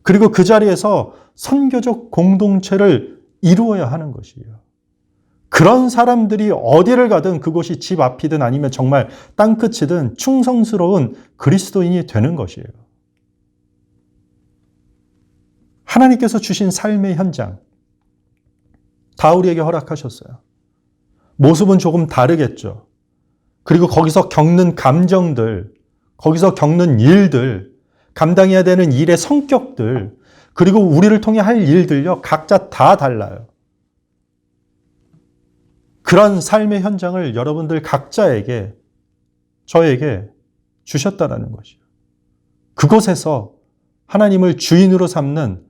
그리고 그 자리에서 선교적 공동체를 이루어야 하는 것이에요. 그런 사람들이 어디를 가든 그곳이 집 앞이든 아니면 정말 땅끝이든 충성스러운 그리스도인이 되는 것이에요. 하나님께서 주신 삶의 현장 다 우리에게 허락하셨어요. 모습은 조금 다르겠죠. 그리고 거기서 겪는 감정들, 거기서 겪는 일들, 감당해야 되는 일의 성격들, 그리고 우리를 통해 할 일들요, 각자 다 달라요. 그런 삶의 현장을 여러분들 각자에게, 저에게 주셨다라는 것이에요. 그곳에서 하나님을 주인으로 삼는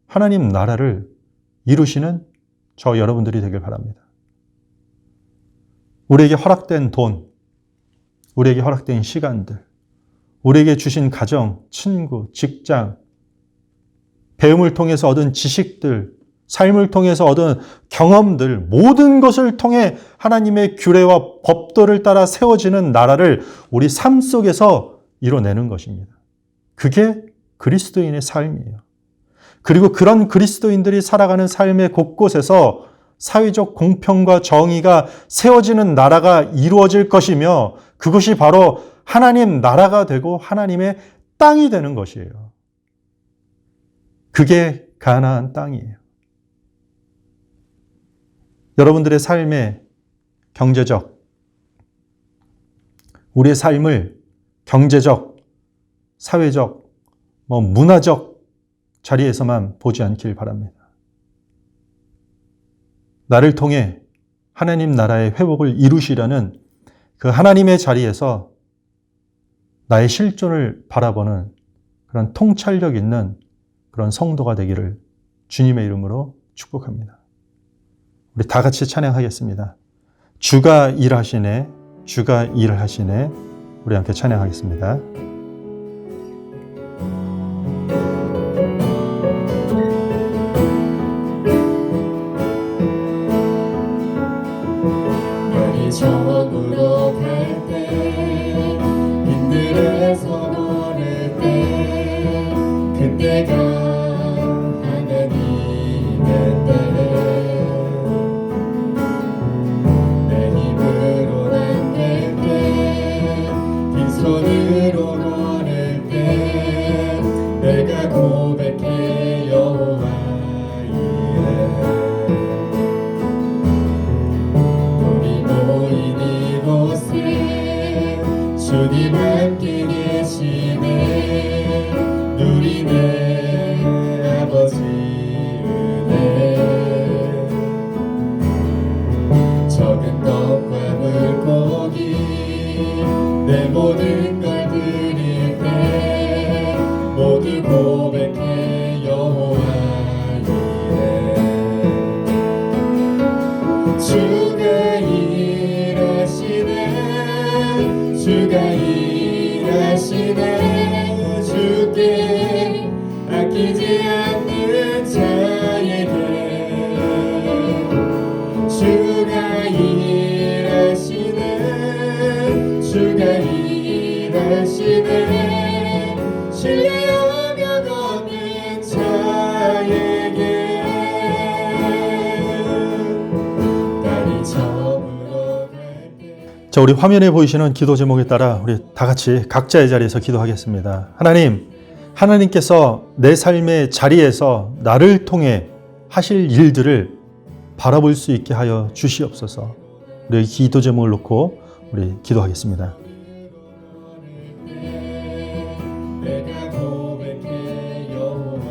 하나님 나라를 이루시는 저 여러분들이 되길 바랍니다. 우리에게 허락된 돈, 우리에게 허락된 시간들, 우리에게 주신 가정, 친구, 직장, 배움을 통해서 얻은 지식들, 삶을 통해서 얻은 경험들, 모든 것을 통해 하나님의 규례와 법도를 따라 세워지는 나라를 우리 삶 속에서 이뤄내는 것입니다. 그게 그리스도인의 삶이에요. 그리고 그런 그리스도인들이 살아가는 삶의 곳곳에서 사회적 공평과 정의가 세워지는 나라가 이루어질 것이며 그것이 바로 하나님 나라가 되고 하나님의 땅이 되는 것이에요. 그게 가나안 땅이에요. 여러분들의 삶의 경제적, 우리의 삶을 경제적, 사회적, 문화적 자리에서만 보지 않길 바랍니다. 나를 통해 하나님 나라의 회복을 이루시려는 그 하나님의 자리에서 나의 실존을 바라보는 그런 통찰력 있는 그런 성도가 되기를 주님의 이름으로 축복합니다. 우리 다 같이 찬양하겠습니다. 주가 일하시네, 주가 일하시네. 우리 함께 찬양하겠습니다. 저으로 갈 때 빈들에서 노를 때 그때가 하나님의 때 내 힘으로 안 될 때 빈손으로 걸을 때 내가 고백해 여호와 주님 함께 계시네 누리네 아버지 은혜 적은 떡과 물고기 내 모든 걸 드릴 때 모두 고백해 여호와 이래 주가 일하시네 주가 일하시네 주께 아끼지 않는 자에게 주가 일하시네 주가 일하시네 신뢰하며 걷는 자에게 날이 저물어 갈 때 자, 우리 화면에 보이시는 기도 제목에 따라 우리 다 같이 각자의 자리에서 기도하겠습니다. 하나님께서 내 삶의 자리에서 나를 통해 하실 일들을 바라볼 수 있게 하여 주시옵소서. 우리 기도 제목을 놓고 우리 기도하겠습니다. 내가 고백해 여호와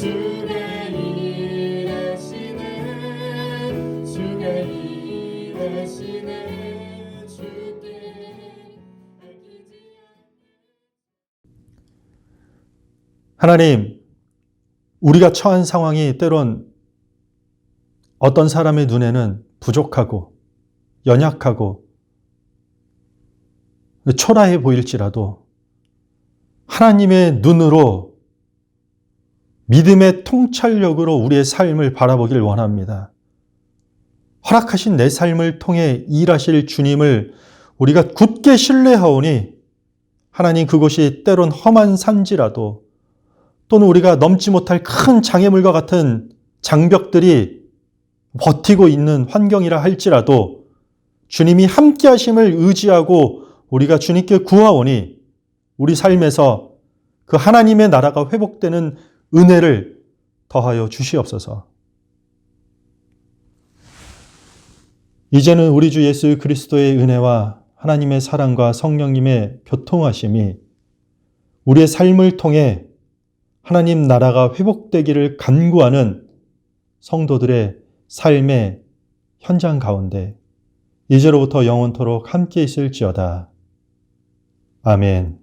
주가 일하시네 주가 일하시네 주께 아끼지 하나님, 우리가 처한 상황이 때론 어떤 사람의 눈에는 부족하고 연약하고 초라해 보일지라도 하나님의 눈으로 믿음의 통찰력으로 우리의 삶을 바라보길 원합니다. 허락하신 내 삶을 통해 일하실 주님을 우리가 굳게 신뢰하오니 하나님, 그곳이 때론 험한 산지라도 또는 우리가 넘지 못할 큰 장애물과 같은 장벽들이 버티고 있는 환경이라 할지라도 주님이 함께 하심을 의지하고 우리가 주님께 구하오니 우리 삶에서 그 하나님의 나라가 회복되는 은혜를 더하여 주시옵소서. 이제는 우리 주 예수 그리스도의 은혜와 하나님의 사랑과 성령님의 교통하심이 우리의 삶을 통해 하나님 나라가 회복되기를 간구하는 성도들의 삶의 현장 가운데 이제로부터 영원토록 함께 있을지어다. 아멘.